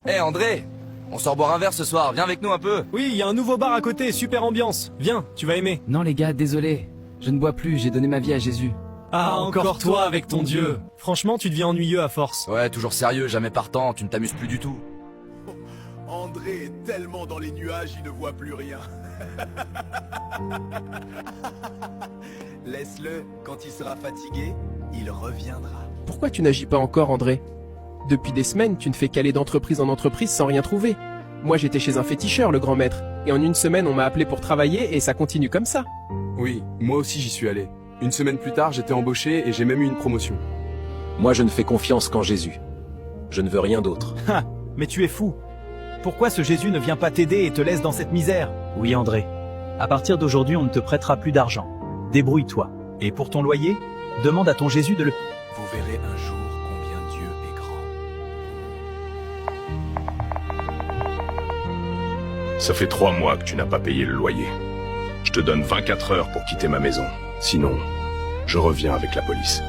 Hé André, on sort boire un verre ce soir, viens avec nous un peu. Oui, il y a un nouveau bar à côté, super ambiance. Viens, tu vas aimer. Non les gars, désolé. Je ne bois plus, j'ai donné ma vie à Jésus. Ah, encore toi avec ton Dieu. Franchement, tu deviens ennuyeux à force. Ouais, toujours sérieux, jamais partant, tu ne t'amuses plus du tout. André est tellement dans les nuages, il ne voit plus rien. Laisse-le, quand il sera fatigué, il reviendra. Pourquoi tu n'agis pas encore, André? Depuis des semaines, tu ne fais qu'aller d'entreprise en entreprise sans rien trouver. Moi, j'étais chez un féticheur, le grand maître, et en une semaine, on m'a appelé pour travailler et ça continue comme ça. Oui, moi aussi j'y suis allé. Une semaine plus tard, j'étais embauché et j'ai même eu une promotion. Moi, je ne fais confiance qu'en Jésus. Je ne veux rien d'autre. Ah, mais tu es fou. Pourquoi ce Jésus ne vient pas t'aider et te laisse dans cette misère? Oui, André. À partir d'aujourd'hui, on ne te prêtera plus d'argent. Débrouille-toi. Et pour ton loyer, demande à ton Jésus de le... Vous verrez un jour combien Dieu est grand. Ça fait 3 mois que tu n'as pas payé le loyer. Je te donne 24 heures pour quitter ma maison. Sinon, je reviens avec la police.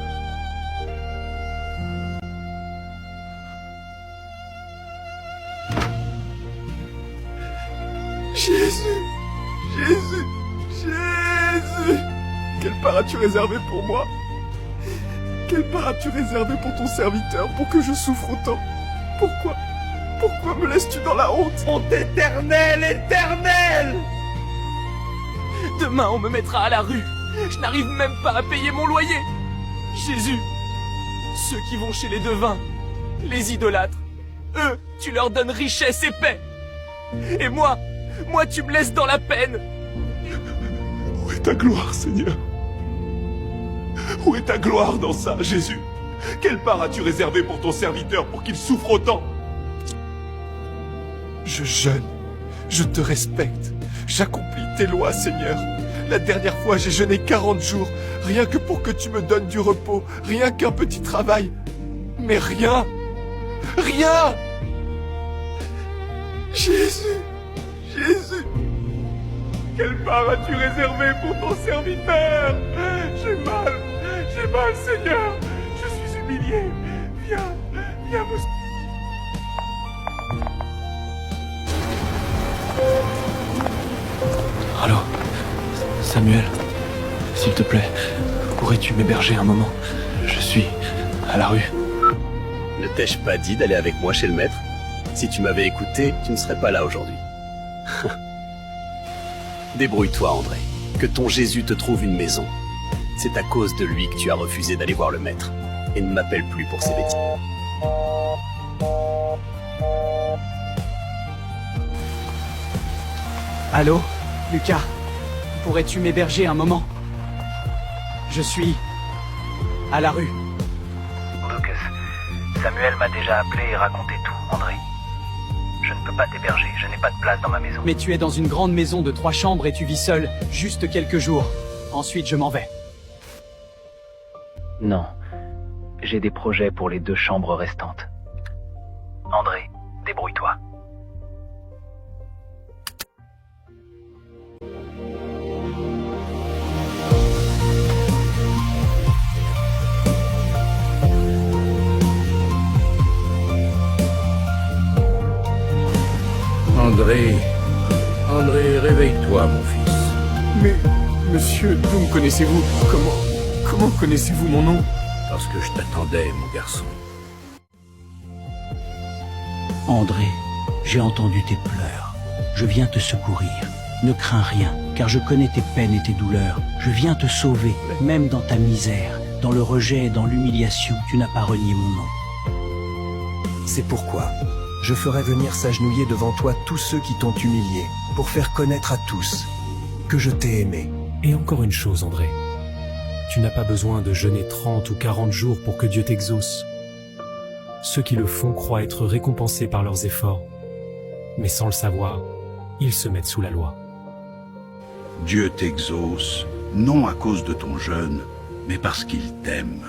Jésus, Jésus, Jésus. Quelle part as-tu réservé pour moi? Quelle part as-tu réservé pour ton serviteur pour que je souffre autant? Pourquoi me laisses-tu dans la honte? Honte éternelle, éternelle! Demain on me mettra à la rue. Je n'arrive même pas à payer mon loyer. Jésus, ceux qui vont chez les devins, les idolâtres, eux, tu leur donnes richesse et paix. Et moi tu me laisses dans la peine. Où est ta gloire, Seigneur? Où est ta gloire dans ça, Jésus? Quelle part as-tu réservée pour ton serviteur pour qu'il souffre autant? Je jeûne, je te respecte, j'accomplis tes lois, Seigneur. La dernière fois, j'ai jeûné 40 jours, rien que pour que tu me donnes du repos, rien qu'un petit travail. Mais rien! Rien! Jésus! Jésus! Quelle part as-tu réservée pour ton serviteur? J'ai mal, Seigneur! Je suis humilié! Viens me... Allô, Samuel, s'il te plaît, pourrais-tu m'héberger un moment? Je suis à la rue. Ne t'ai-je pas dit d'aller avec moi chez le maître? Si tu m'avais écouté, tu ne serais pas là aujourd'hui. Débrouille-toi, André. Que ton Jésus te trouve une maison. C'est à cause de lui que tu as refusé d'aller voir le maître. Et ne m'appelle plus pour ces bêtises. Allô, Lucas? Pourrais-tu m'héberger un moment? Je suis... à la rue. Lucas, Samuel m'a déjà appelé et raconté tout, André. Je ne peux pas t'héberger, je n'ai pas de place dans ma maison. Mais tu es dans une grande maison de 3 chambres et tu vis seul, juste quelques jours. Ensuite, je m'en vais. Non, j'ai des projets pour les 2 chambres restantes. André, débrouille-toi. André, réveille-toi, mon fils. Mais, monsieur, d'où me connaissez-vous? Comment connaissez-vous mon nom? Parce que je t'attendais, mon garçon. André, j'ai entendu tes pleurs. Je viens te secourir. Ne crains rien, car je connais tes peines et tes douleurs. Je viens te sauver, même dans ta misère, dans le rejet et dans l'humiliation. Tu n'as pas renié mon nom. C'est pourquoi je ferai venir s'agenouiller devant toi tous ceux qui t'ont humilié, pour faire connaître à tous que je t'ai aimé. Et encore une chose, André. Tu n'as pas besoin de jeûner 30 ou 40 jours pour que Dieu t'exauce. Ceux qui le font croient être récompensés par leurs efforts. Mais sans le savoir, ils se mettent sous la loi. Dieu t'exauce, non à cause de ton jeûne, mais parce qu'il t'aime.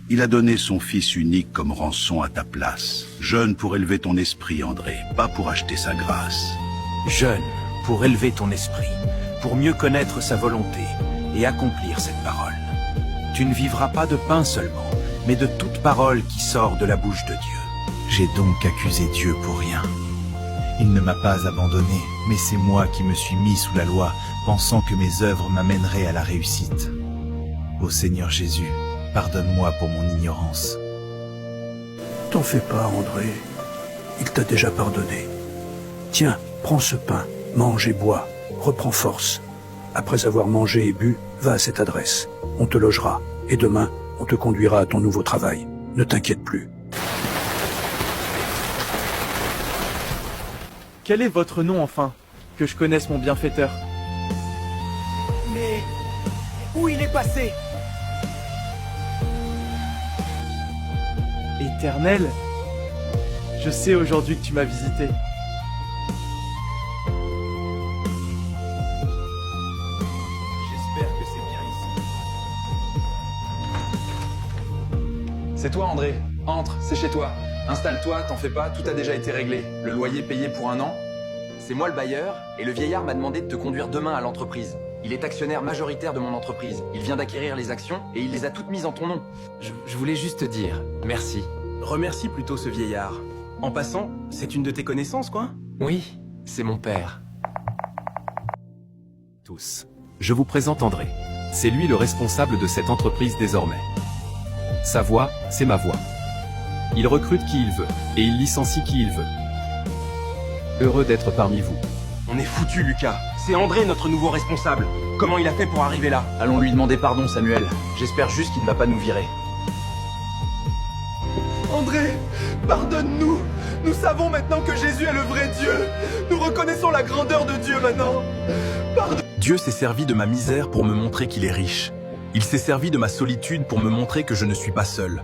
Il a donné son Fils unique comme rançon à ta place. Jeûne pour élever ton esprit, André, pas pour acheter sa grâce. Jeûne pour élever ton esprit, pour mieux connaître sa volonté et accomplir cette parole. Tu ne vivras pas de pain seulement, mais de toute parole qui sort de la bouche de Dieu. J'ai donc accusé Dieu pour rien. Il ne m'a pas abandonné, mais c'est moi qui me suis mis sous la loi, pensant que mes œuvres m'amèneraient à la réussite. Ô Seigneur Jésus, pardonne-moi pour mon ignorance. T'en fais pas, André. Il t'a déjà pardonné. Tiens, prends ce pain, mange et bois, reprends force. Après avoir mangé et bu, va à cette adresse. On te logera, et demain, on te conduira à ton nouveau travail. Ne t'inquiète plus. Quel est votre nom enfin? Que je connaisse mon bienfaiteur. Mais où il est passé? Éternel, je sais aujourd'hui que tu m'as visité. J'espère que c'est bien ici. C'est toi, André. Entre, c'est chez toi. Installe-toi, t'en fais pas, tout a déjà été réglé. Le loyer payé pour 1 an. C'est moi le bailleur, et le vieillard m'a demandé de te conduire demain à l'entreprise. Il est actionnaire majoritaire de mon entreprise. Il vient d'acquérir les actions, et il les a toutes mises en ton nom. Je voulais juste te dire, merci. Remercie plutôt ce vieillard. En passant, c'est une de tes connaissances, quoi? Oui, c'est mon père. Tous. Je vous présente André. C'est lui le responsable de cette entreprise désormais. Sa voix, c'est ma voix. Il recrute qui il veut, et il licencie qui il veut. Heureux d'être parmi vous. On est foutu, Lucas. C'est André, notre nouveau responsable. Comment il a fait pour arriver là? Allons lui demander pardon, Samuel. J'espère juste qu'il ne va pas nous virer. André, pardonne-nous. Nous savons maintenant que Jésus est le vrai Dieu. Nous reconnaissons la grandeur de Dieu maintenant. Dieu s'est servi de ma misère pour me montrer qu'il est riche. Il s'est servi de ma solitude pour me montrer que je ne suis pas seul.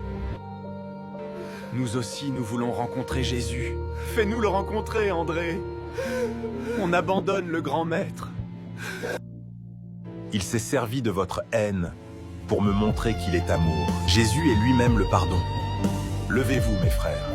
Nous aussi, nous voulons rencontrer Jésus. Fais-nous le rencontrer, André. On abandonne le grand maître. Il s'est servi de votre haine pour me montrer qu'il est amour. Jésus est lui-même le pardon. Levez-vous, mes frères.